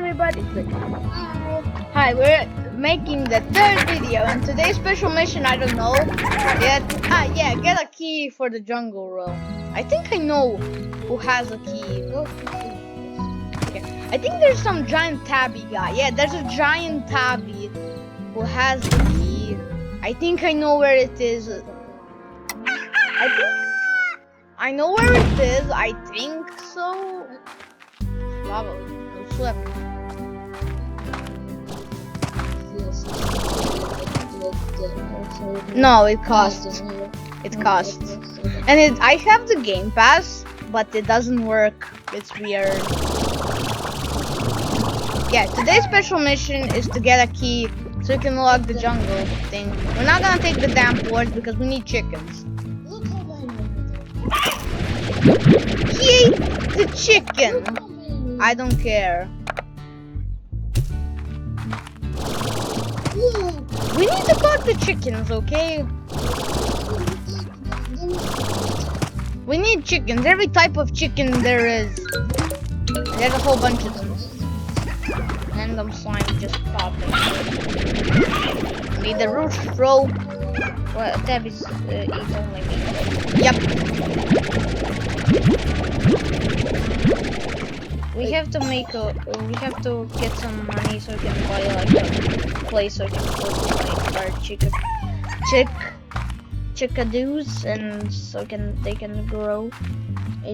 everybody. Hi, we're making the third video, and today's special mission, I don't know yet. Yeah, get a key for the jungle room. I think I know who has a key. Okay. I think there's some giant tabby guy. Yeah, there's a giant tabby who has the key. I think I know where it is. I know where it is. I think so. Bravo. Go slip. No, it costs. It costs. And I have the game pass, but it doesn't work. It's weird. Yeah, today's special mission is to get a key so you can unlock the jungle thing. We're not gonna take the damn board because we need chickens. He ate the chicken. I don't care. We need to cook the chickens, okay? We need chickens. Every type of chicken there is. There's a whole bunch of them. Random slime just popping. Need the roost throw. Well, Tabby's eats only meat. Yep. We have to make a. We have to get some money so we can buy like a place so we can put like our chickadoos, and so they can grow.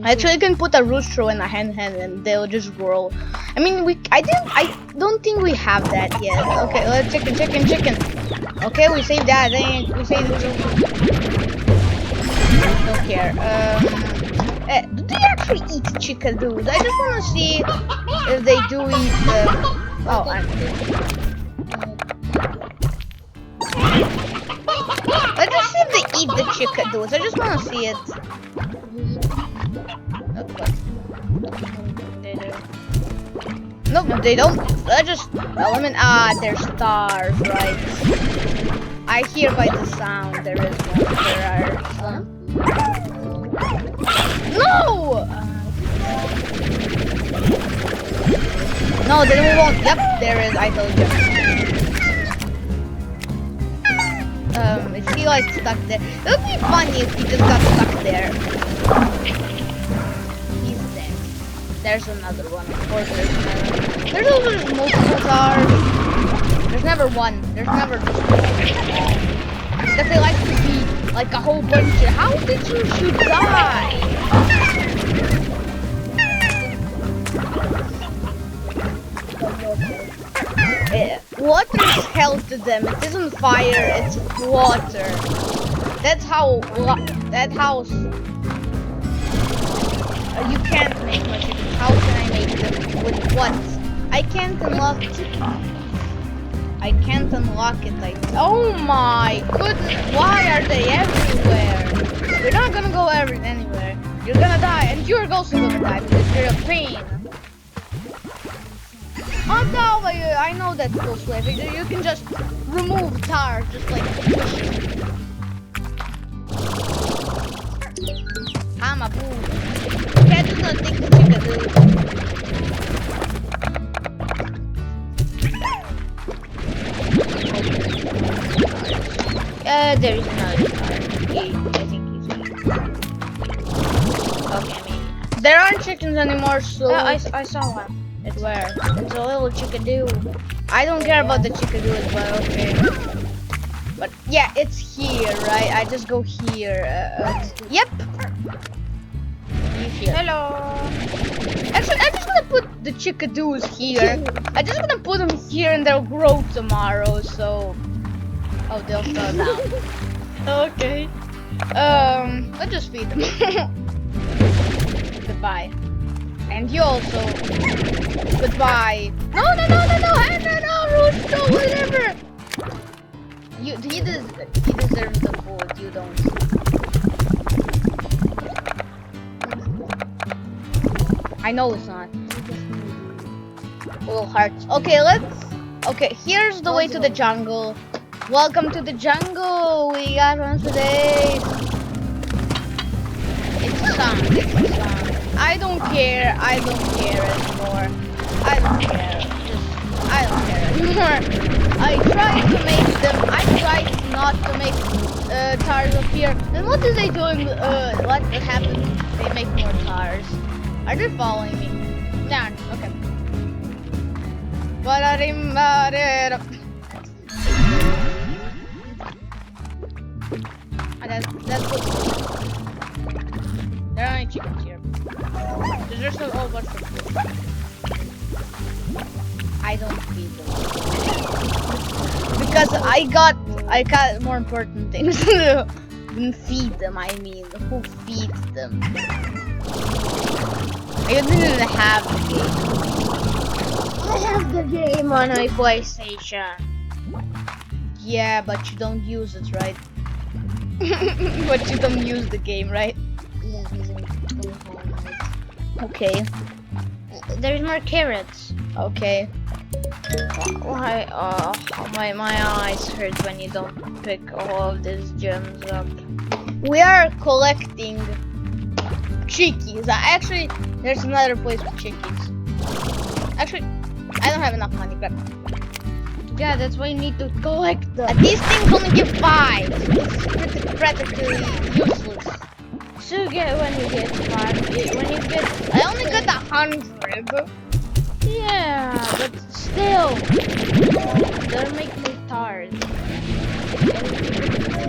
Actually, you can put a rooster in a hen and they'll just grow. I mean, I don't think we have that yet. Okay, let's chicken. Okay, we saved that. We saved the chicken. Don't care. Do they actually eat chickadoos? I just want to see if they do eat let's just see if they eat the chickadoos. I just want to see it. Nope, they don't. Let's just element. They're stars, right? I hear by the sound there is one. There are some. No! No, then we won't. Yep, there is. I told you. Is he like stuck there? It would be funny if he just got stuck there. He's dead. There's another one. Of course, there's another. There's also multiple stars. There's never one. There's never just one. Because they like to be like a whole bunch of. How did you die? Water's hell to them. It isn't fire, it's water. That's how you can't make my chickens. How can I make them? With what? I can't unlock it. Oh my goodness, why are they everywhere? We're not gonna go anywhere. You're gonna die, and you're also gonna die because you're a pain. Oh no, I know that's still slave. You can just remove tar, just like push it. I'm a boo. Okay, I'm just gonna take the chickadoo. There is another tar. I think he's weak. Okay, maybe. There aren't chickens anymore, so I saw one. It's where? It's a little chickadoo. I don't care about the chickadoos, but okay. But yeah, it's here, right? I just go here. Yep. Here. Hello. Actually, I'm just gonna put the chickadoos here. I'm just gonna put them here, and they'll grow tomorrow. So, they'll fall down. Okay. Let's just feed them. Goodbye. And you also. Goodbye. No, Rooster, whatever. He deserves the food. You don't. I know it's not. Little hearts. Okay, here's the way to the jungle. Welcome to the jungle. We got one today. It's a song. I don't care anymore. I don't care. I tried to make them. I tried not to make tires appear. Then what are they doing? What happened? They make more tires. Are they following me? Nah. Okay. That's good. There are any chickens here. There's just a whole bunch of food. I don't feed them. Because I got more important things than feed them. I mean, who feeds them? I didn't even have the game. I have the game on my PlayStation. Yeah, but you don't use it, right? But you don't use the game, right? Yeah, because I'm going home. Okay. There's more carrots. Okay. Why? My eyes hurt when you don't pick all of these gems up. We are collecting chickies. Actually, there's another place with chickies. Actually, I don't have enough money, but Yeah, that's why you need to collect them. these things only give 5. It's practically useless. So you get when you get 5. When you get, I only got 100. yeah, but still, they'll make me tired. And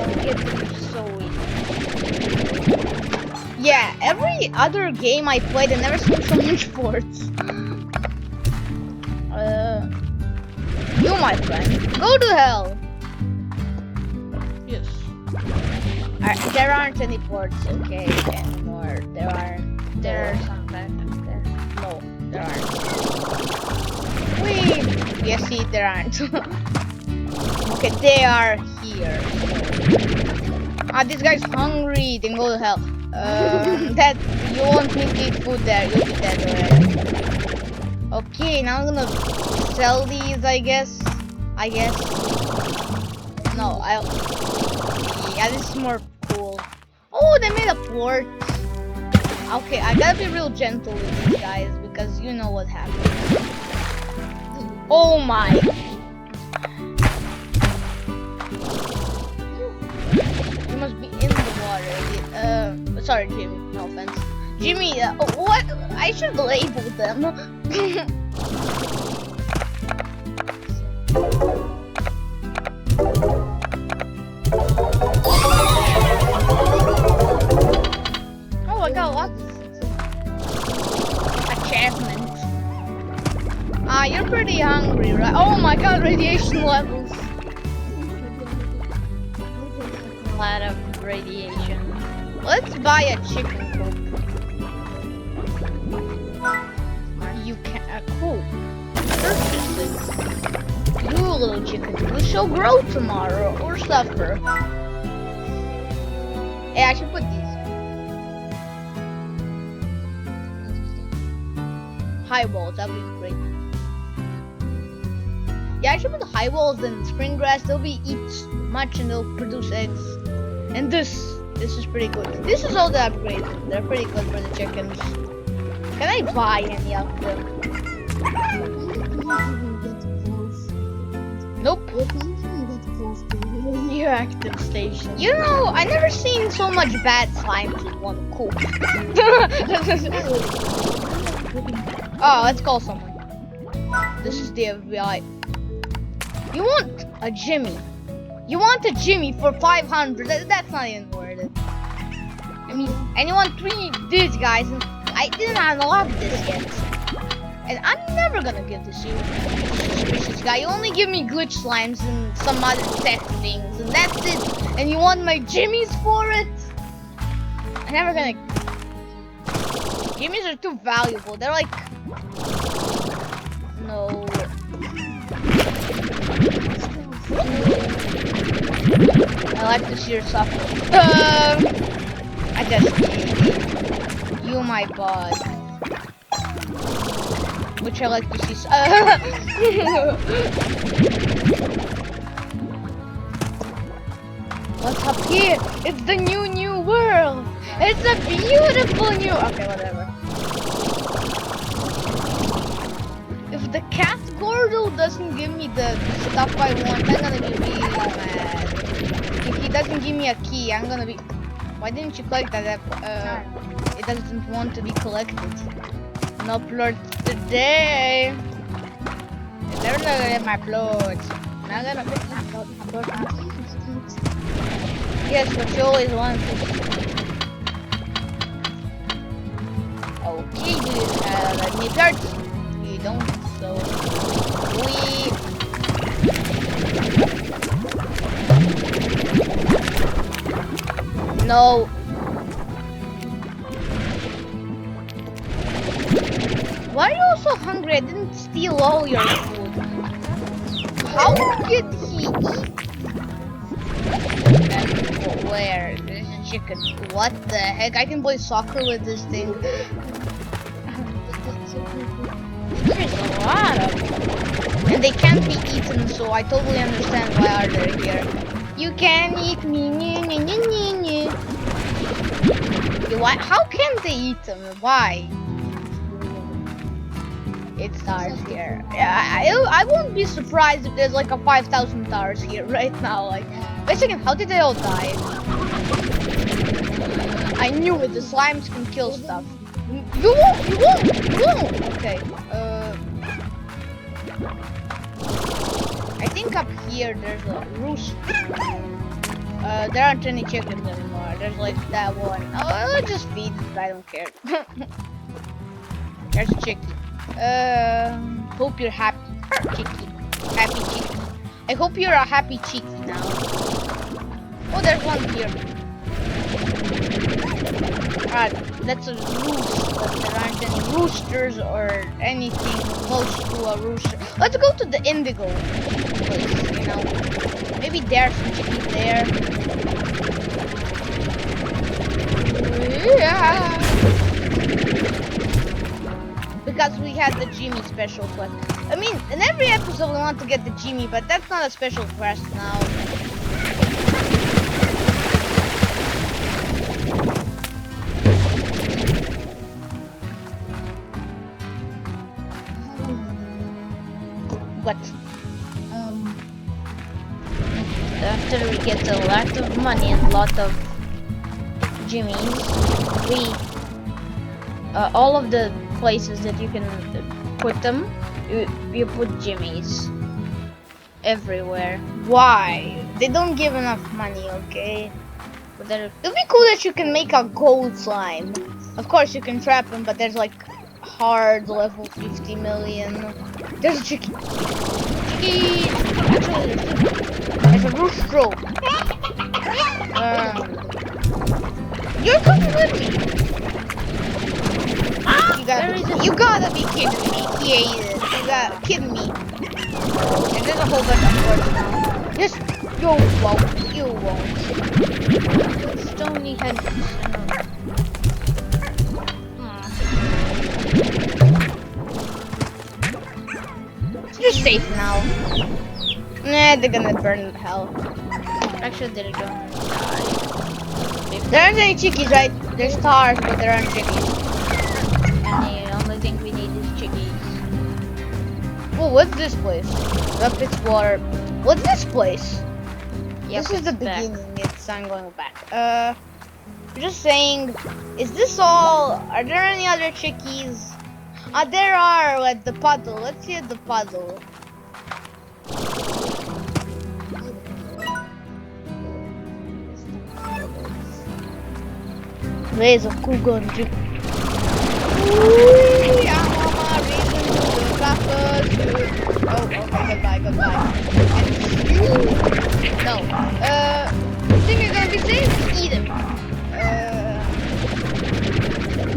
you get them so easy. Yeah, every other game I played, I never seen so much ports. You, my friend, go to hell. Yes. There aren't any ports, okay, anymore. There are some back there. no, there aren't. Wait, yeah, see, there aren't. Okay, they are here. This guy's hungry. Then go to hell. That you won't need to eat food there. You'll be dead already. Okay, now I'm gonna sell these, I guess. No, yeah, this is more cool. Oh, they made a port. Okay, I gotta be real gentle with these guys because you know what happened. Oh my. You must be in the water. Sorry, Jimmy. No offense. Jimmy, what? I should label them. Oh, I got lots of achievements. You're pretty hungry, right? Oh my god, radiation levels. A lot of radiation. Let's buy a chicken coop. You can cool. Purchase it. You little chicken, we shall grow tomorrow or suffer. Hey, I should put these high walls. That'd be great. Yeah, I should put the high walls and spring grass. They'll be eat much and they'll produce eggs. And this is pretty good. This is all the upgrades. They're pretty good for the chickens. Can I buy any of them? Nope. New active station. You know, I never seen so much bad slimes in one coop. Oh, let's call someone. This is the FBI. You want a Jimmy? You want a Jimmy for 500? That's not even worth it. I mean, and you want 3 these guys, and I didn't unlock this yet. And I'm never gonna give this to you, suspicious guy. You only give me glitch slimes and some other tech things, and that's it. And you want my Jimmies for it? I'm never gonna. Jimmies are too valuable. They're like. No. I like to see her suffer. I just you my bud. Which I like to see. What's up here? It's the new world. It's a beautiful new. Okay, whatever. If the cat Gordo doesn't give me the stuff I want, I'm gonna be really mad. If he doesn't give me a key, I'm gonna be... Why didn't you collect that? It doesn't want to be collected. No plot today. Never gonna get my plots. Not gonna get my plot. Yes, but you always want to. Okay, do you let me start? You don't, so no. Why are you also hungry? I didn't steal all your food. How did he eat? Where? There's a chicken. What the heck? I can play soccer with this thing. There's a lot of them. And they can't be eaten, so I totally understand why are they here. You can eat me. Why? How can they eat them? Why? It's stars here. Yeah, I won't be surprised if there's like a 5,000 stars here right now. Like, wait a second, how did they all die? I knew it. The slimes can kill stuff. You won't. Okay. I think up here there's a rooster. There aren't any chickens anymore. There's like that one. Oh, I'll just feed it. I don't care. There's a chicken. Hope you're happy, Chicky. Happy Chicky. I hope you're a happy Chicky now. Oh, there's one here. Alright, that's a roost, but there aren't any roosters or anything close to a rooster. Let's go to the indigo place, you know. Maybe there's some chickies there. Yeah. Because we had the Jimmy special quest. I mean, in every episode we want to get the Jimmy, but that's not a special quest now. What? After we get a lot of money and a lot of Jimmys, we all of the places that you can put them, you put Jimmys everywhere. Why? They don't give enough money, okay? But it'd be cool that you can make a gold slime. Of course you can trap him, but there's like hard level 50 million. There's a chicken. Chicky! Actually, there's a rooster. You're coming with me. You gotta be kidding me. Yeah, you gotta kidding me. And there's a whole bunch of birds now. Just you won't. Stony head. You're safe now. Nah, they're gonna burn in hell. Actually, they're gonna die. There aren't any chickies, right? There's stars, but there aren't chickies. And the only thing we need is chickies. Oh, what's this place? Rapids water. What's this place? Yep, this is the beginning. It's I'm going back. Just saying. Is this all? Are there any other chickies? There are at the puddle. Let's see at the puddle. There's a cool gun. Oh, okay, goodbye. And you? No. You think you're gonna be safe? Eat him.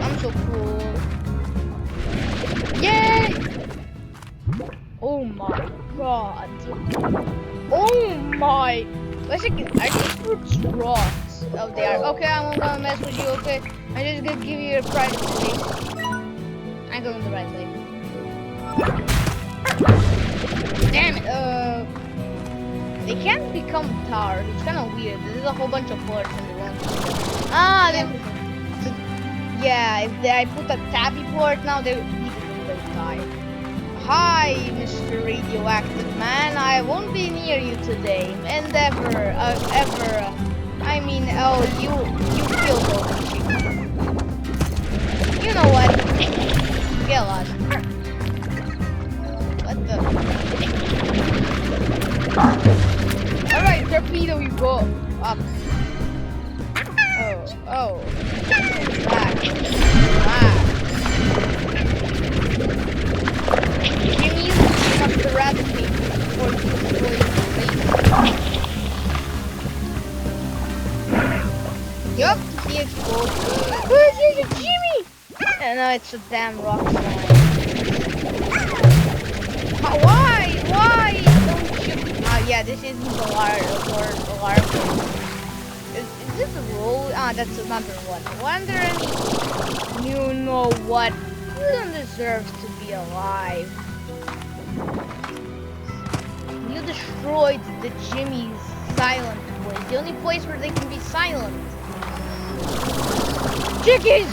I'm so cool. Yay! Oh my god. Oh my. Wait a second. Are these fruits rocks? Oh, they are. Okay, I won't gonna mess with you, okay? I'm just gonna give you a private space. I'm going the right way. Damn it. They can't become towers. It's kind of weird. There's a whole bunch of bullets in the one. Yeah, if I put a tabby port now, they will die. Hi, Bye, Mr. Radioactive Man. I won't be near you today, and ever. I mean, oh, you killed all the chickens. You know what? Kill us. What the? Alright, torpedo, you go up. Oh. Back. Jimmy, you must eradicate before you destroy the base. Yup, he exploded. Where is it, Jimmy? No, it's a damn rock slide. Why don't you? Yeah, this isn't the alarm. Is this a roll? That's another one. Wondering, you know what? You don't deserve to be alive. You destroyed the Jimmy's silent place. The only place where they can be silent. Chickies!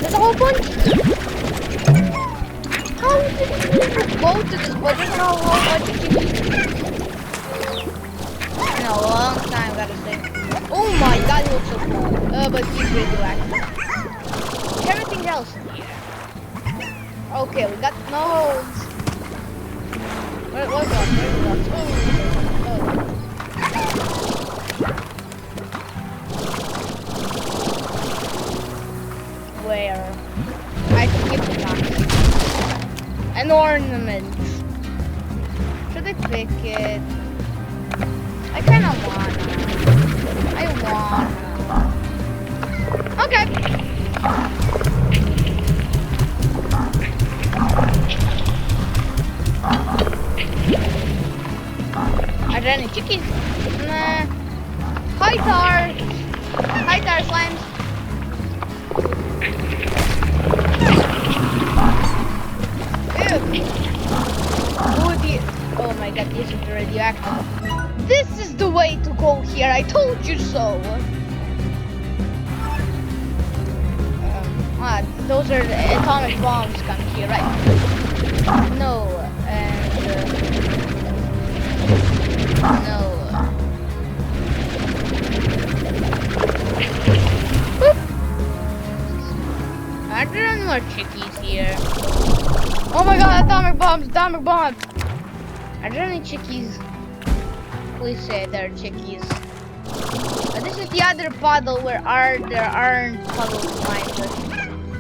There's a whole bunch! How did you go to this place? There's a whole bunch of chickies. In a long time, gotta say. Oh my god, he looks so cool. But he's radioactive. Everything else in here. Okay, we got nodes. Where's that? Where? I can get that. An ornament. Should I pick it? I kinda wanna. Okay. Are there any chickies? Nah. Hi tar slimes. Ew. Oh my god, this is radioactive. This is the way to go here, I told you so! Those are the atomic bombs coming here, right? No, and... no. Boop. Are there any more chickies here? Oh my god, atomic bombs! Are there any chickies? Please say there are chickies. This is the other puddle where there aren't puddles behind.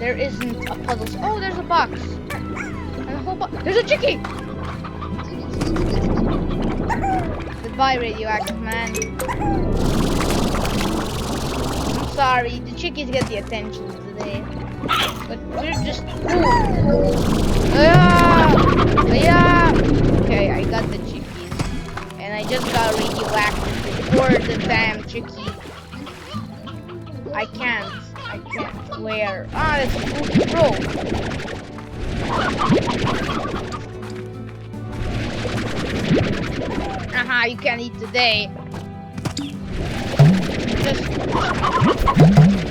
There isn't a puddle. Oh, there's a box. And a whole box. There's a chickie! Goodbye, radioactive man. I'm sorry, the chickies get the attention today. But we're just cool. Okay, I got the chickies. And I just got radioactive before the damn chickie. I can't. Where? That's bro. You can't eat today.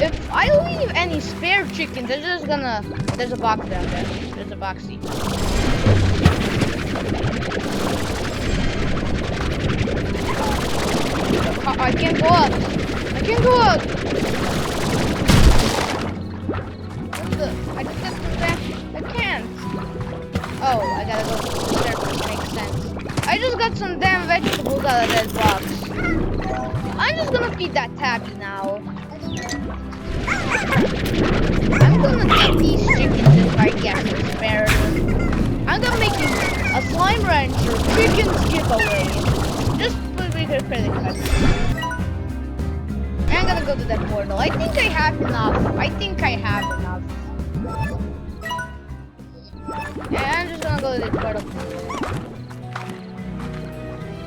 If I leave any spare chicken, they're just gonna... There's a box down there. There's a boxy. I can't go up. I just got some back. I can't. Oh, I gotta go to the surface. Makes sense. I just got some damn vegetables out of that box. I'm just gonna feed that tabby now. I'm gonna take these chickens if I get to spare them. I'm gonna make a slime rancher chickens giveaway. Just put me her credit card. I'm gonna go to that portal. I think I have enough. Yeah, I'm just gonna go to the portal.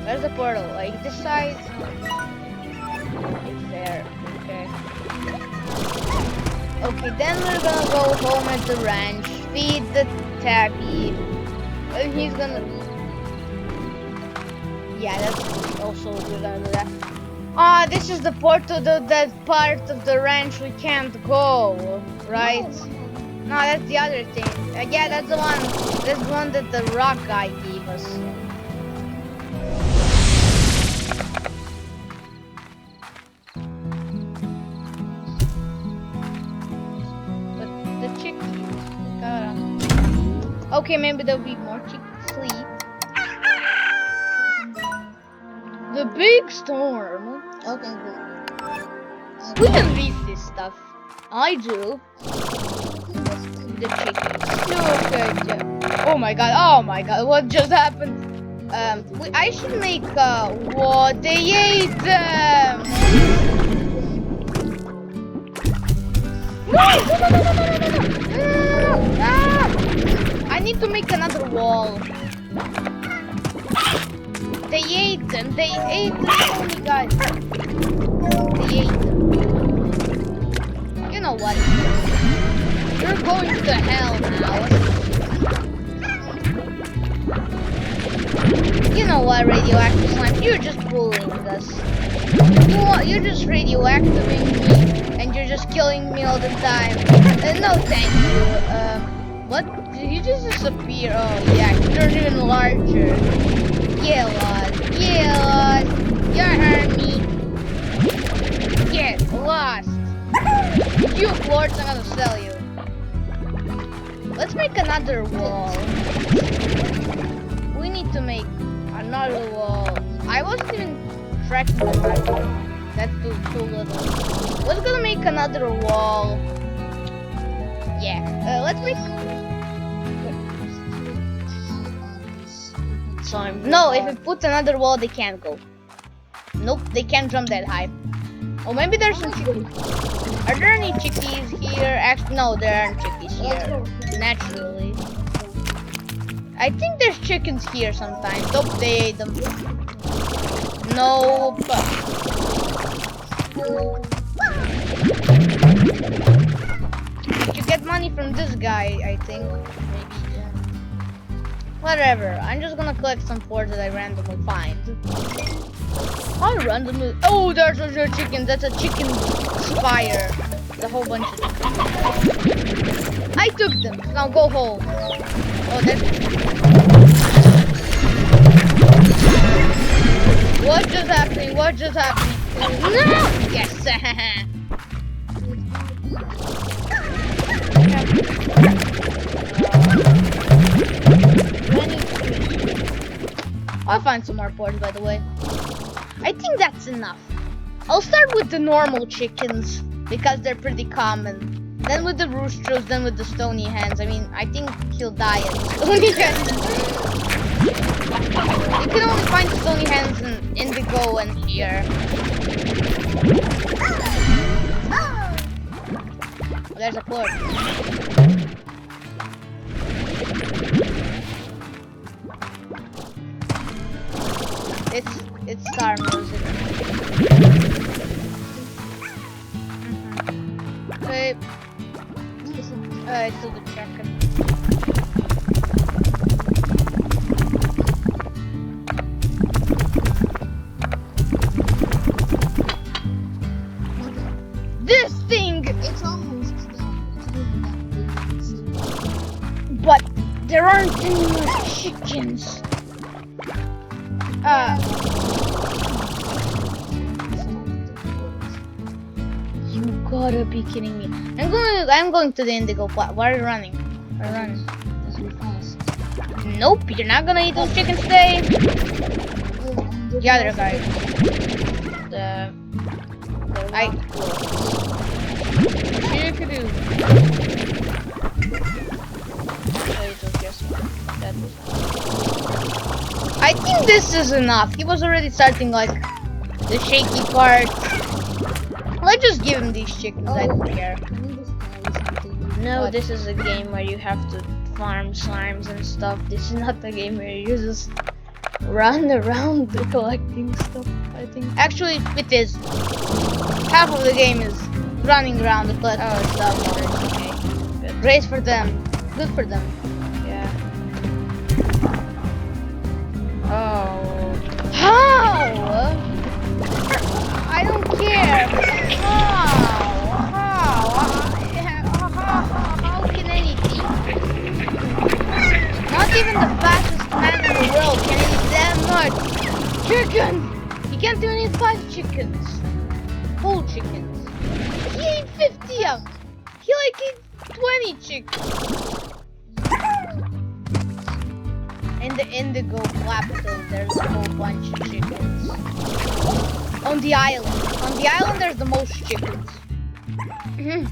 Where's the portal? Like this side? It's there. Okay. Okay, then we're gonna go home at the ranch, feed the tabby. And he's gonna... Yeah, that's also we're gonna do that. This is the portal, that part of the ranch we can't go, right? No, that's the other thing. Yeah, that's the one. That's the one that the rock guy gave us. The chickies. Okay, maybe there'll be more chickies sleep. The big storm. Okay, good. We can read this stuff. I do. The chickens. Okay. Oh my god. Oh my god. What just happened? I should make what they ate them. No! Ah! I need to make another wall. They ate them. They ate them. Oh my god. They ate them. You know what? You're going to hell now. You know what, radioactive slime? You're just bullying us. You're just radioactivating me, and you're just killing me all the time. No, thank you. What? Did you just disappear? Oh yeah, you're even larger. Yeah, lost. Yeah, lost. You're hurting me. Get lost. You lords, I'm gonna sell you. Let's make another wall. We need to make another wall. I wasn't even tracking the map. That's too little. Let's gonna make another wall. Yeah. Let's make. No, if we put another wall, they can't go. Nope, they can't jump that high. Oh, maybe there's some chickies. Are there any chickies here? Actually, no, there aren't chickies here. Naturally. I think there's chickens here sometimes. Nope, they ate them. Nope. You get money from this guy, I think. Maybe, yeah. Whatever. I'm just gonna collect some fours that I randomly find. Oh, there's a chicken. That's a chicken spire. There's a whole bunch of chickens. I took them. Now go home. Oh, that's. What just happened? What just happened? No! Yes! I'll find some more boards, by the way. I think that's enough. I'll start with the normal chickens because they're pretty common. Then with the roosters, then with the stony hens. I mean, I think he'll die at stony hens. You can only find stony hens in indigo and here. Oh, there's a cord. It's star music. Wait. It's still the chicken. This thing! It's almost done. But there aren't any more chickens. You gotta be kidding me. I'm going to the indigo plot. Why are you running? Why are you running? Nope, you're not gonna eat those chickens today. The other guy. Chickadoo. I think this is enough. He was already starting like the shaky part. Let's just give him these chickens. I don't care. No, this is a game where you have to farm slimes and stuff. This is not a game where you just run around collecting stuff, I think. Actually, it is. Half of the game is running around collecting stuff. Okay. Good. Great for them. Good for them. Yeah. Oh. How? I don't care. How can any even the fastest man in the world can eat that much chicken. He can't even eat 5 chickens. Whole chickens. He ate 50 of them. He like ate 20 chickens. In the indigo plateau, there's a whole bunch of chickens. On the island there's the most chickens. The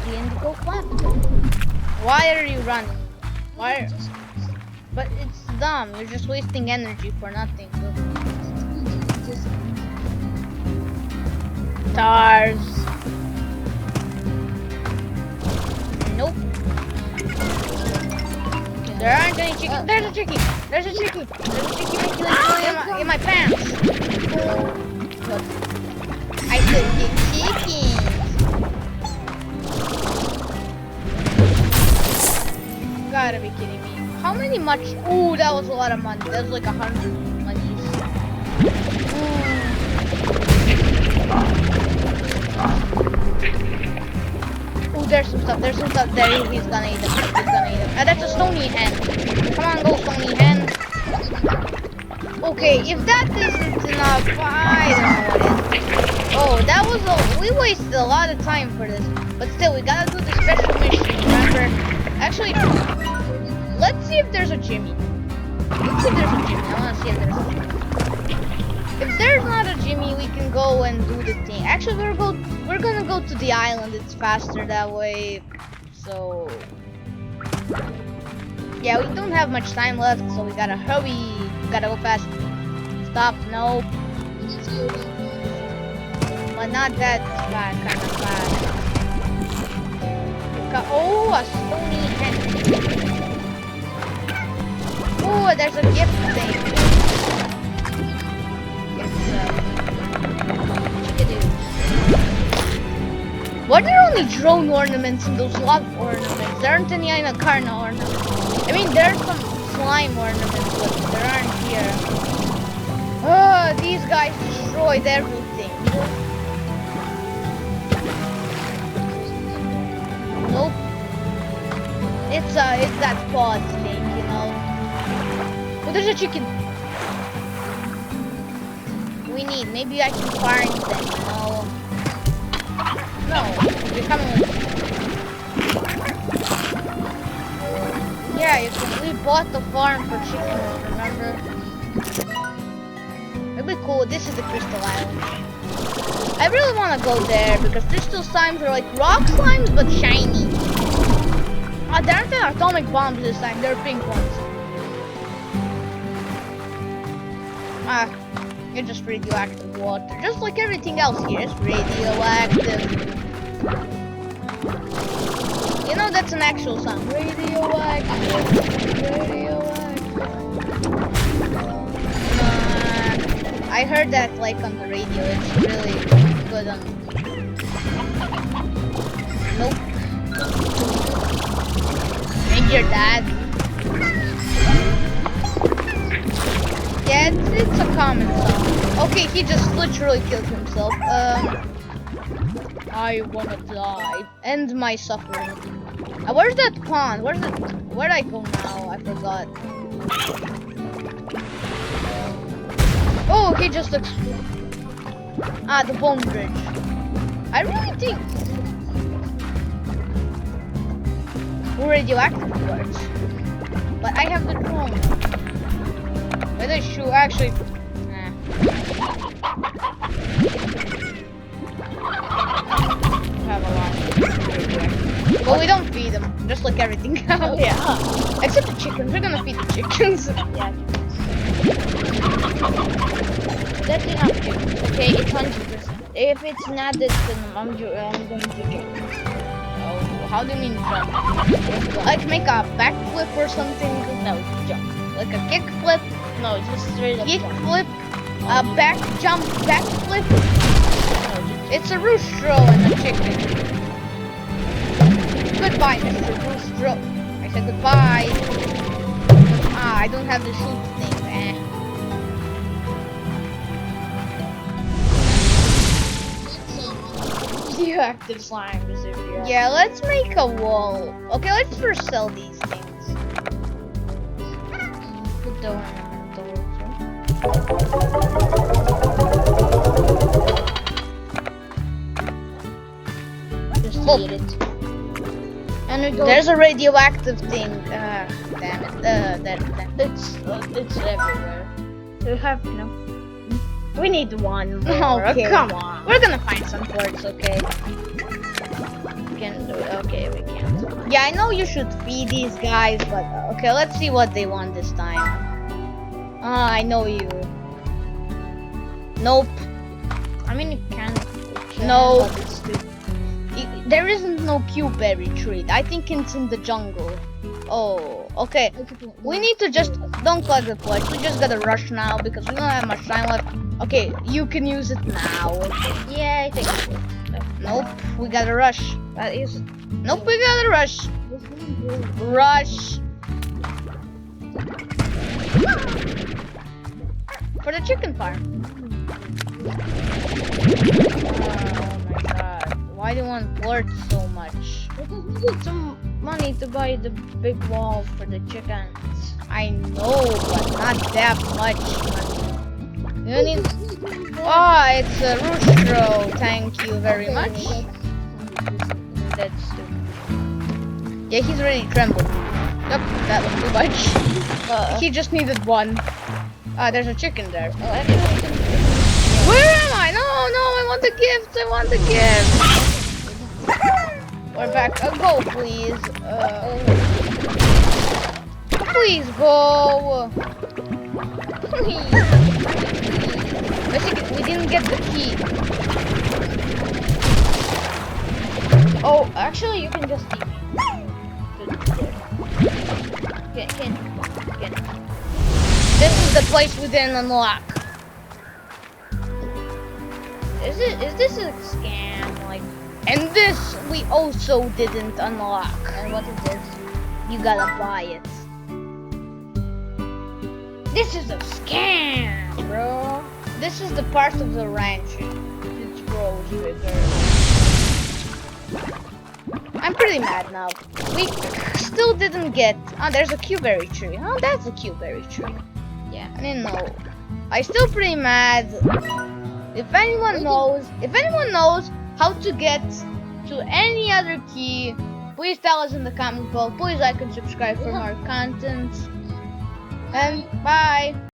indigo plateau. Why are you running? Why? But it's dumb. You're just wasting energy for nothing. Stars. Nope. There aren't any chickens. There's a chicken. There's a chicken. There's a chicken in my pants. Look. I could get chickens. Gotta be kidding me. How many much? Ooh, that was a lot of money. That was like 100 monies. Ooh, there's some stuff. There's some stuff there. He's gonna eat them. He's gonna eat them. That's a stony hen. Come on, go stony hen. Okay, if that isn't enough, I don't know what is. Oh, that was we wasted a lot of time for this. But still, we gotta do the special mission, remember? Actually, let's see if there's a Jimmy. Let's see if there's a Jimmy. I wanna see if there's a Jimmy. If there's not a Jimmy, we can go and do the thing. Actually, we're gonna go to the island. It's faster that way. So yeah, we don't have much time left, so we gotta hurry. We gotta go fast. Stop, no. But not that fast, kind of fast. Oh, a stony hen. Oh, there's a gift thing. Why are there only drone ornaments and those love ornaments? There aren't any Anacarna ornaments. I mean, there's some slime ornaments, but there aren't here. Oh, these guys destroyed everything. Nope. It's that pod thing, you know. Oh, there's a chicken. We need. Maybe I can farm them, you know. No, you're coming with me. Yeah, we bought the farm for chickens, remember? It'd be cool. This is the Crystal Island. I really want to go there because crystal slimes are like rock slimes but shiny. There aren't any atomic bombs this time. They're pink ones. It's just radioactive water. Just like everything else here, it's radioactive. You know that's an actual song. Radioactive. Radioactive. I heard that like on the radio. It's really good on. Nope. Maybe your dad. Yeah, it's a common song. Okay, he just literally killed himself. I wanna die. End my suffering. Where's that pond? Where'd I go now? I forgot. Oh, he just exploded. The bone bridge. I really think radioactive works. But I have the drone. Where they shoot actually. Have a lot. Well, we don't feed them, just like everything else. Yeah. Except the chickens. We're gonna feed the chickens. Yeah. That's enough chickens. Okay, it's 100%. If it's not, then I'm going to jump. Oh, how do you mean jump? Like make a backflip or something? No, jump. Like a kickflip? No, just straight up jump. Kickflip? A back jump, backflip? No, just It's a rooster and a chicken. Goodbye, Mr. Rooster. I said goodbye. I don't have the shoot thing. radioactive slimes if you have. Yeah, let's make a wall. Okay, let's first sell these things. Put the one on the door. Just Oh. eat it. And we go. There's a radioactive thing. Damn it. It's everywhere. We have no. We need one more. Okay. Come on. We're gonna find some quartz, okay? We can do it. Okay, we can't. Yeah, I know you should feed these guys, but okay, let's see what they want this time. Ah, I know you. Nope. I mean, you can. No. But it's too. There isn't no cubeberry tree. I think it's in the jungle. Oh, okay. We need to just don't collect the clutch. We just gotta rush now because we don't have much time left. Okay, you can use it now. Yeah, I think it would. Nope, we gotta rush. That is. Nope, we gotta rush. Rush. For the chicken farm. Oh my god. Why do you want quartz so much? Because we need some money to buy the big wall for the chickens. I know, but not that much money. You need. Oh, it's a roostro. Thank you very much. That's stupid. Yeah, he's already trembled. Yep, that was too much. He just needed one. Ah, there's a chicken there. Oh, actually, we can. Where am I? No, I want the gift. I want the gift. We're back. Go, please. Please go. Please. Basically, we didn't get the key. Oh, actually, you can just eat me. Can. This is the place we didn't unlock. Is this a scam? Like, And this we also didn't unlock. and what is this? You gotta buy it. This is a scam, bro. This is the part of the ranch. It grows bigger. I'm pretty mad now. We still didn't get. Oh, there's a cubeberry tree. Oh, that's a cubeberry tree. Yeah. I didn't know. I'm still pretty mad. If anyone knows how to get to any other key, please tell us in the comments below. Please like and subscribe for more content. And bye.